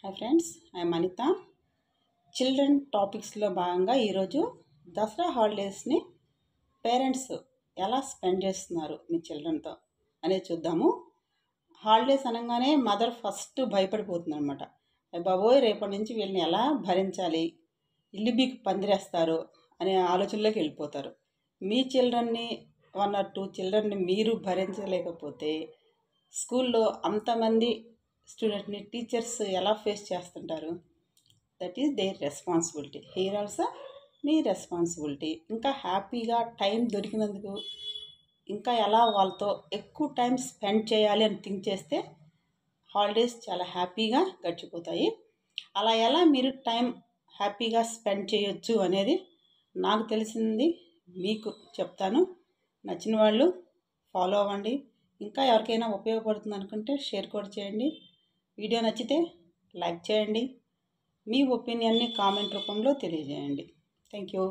Hi friends, I'm Anitha. Children టాపిక్స్లో భాగంగా ఈరోజు దసరా హాలిడేస్ని పేరెంట్స్ ఎలా స్పెండ్ చేస్తున్నారు మీ చిల్డ్రన్తో అనేది చూద్దాము. హాలిడేస్ అనగానే మదర్ ఫస్ట్ భయపడిపోతుంది అనమాట. బాబోయ్, రేపటి నుంచి వీళ్ళని ఎలా భరించాలి, ఇల్లు బీకి పందిరేస్తారు అనే ఆలోచనలోకి వెళ్ళిపోతారు. మీ చిల్డ్రన్ని 1 or 2 చిల్డ్రన్ని మీరు భరించలేకపోతే స్కూల్లో అంతమంది స్టూడెంట్ని టీచర్స్ ఎలా ఫేస్ చేస్తుంటారు? That is there responsibility. Here also me responsibility. ఇంకా హ్యాపీగా టైం దొరికినందుకు ఇంకా ఎలా వాళ్ళతో ఎక్కువ టైం స్పెండ్ చేయాలి అని థింక్ చేస్తే హాలిడేస్ చాలా హ్యాపీగా గడిచిపోతాయి. అలా ఎలా మీరు టైం హ్యాపీగా స్పెండ్ చేయొచ్చు అనేది నాకు తెలిసింది మీకు చెప్తాను. నచ్చిన వాళ్ళు ఫాలో అవ్వండి. ఇంకా ఎవరికైనా ఉపయోగపడుతుంది అనుకుంటే షేర్ కూడా చేయండి. వీడియో నచ్చితే లైక్ చేయండి. మీ ఒపీనియన్ని కామెంట్ రూపంలో తెలియజేయండి. Thank you.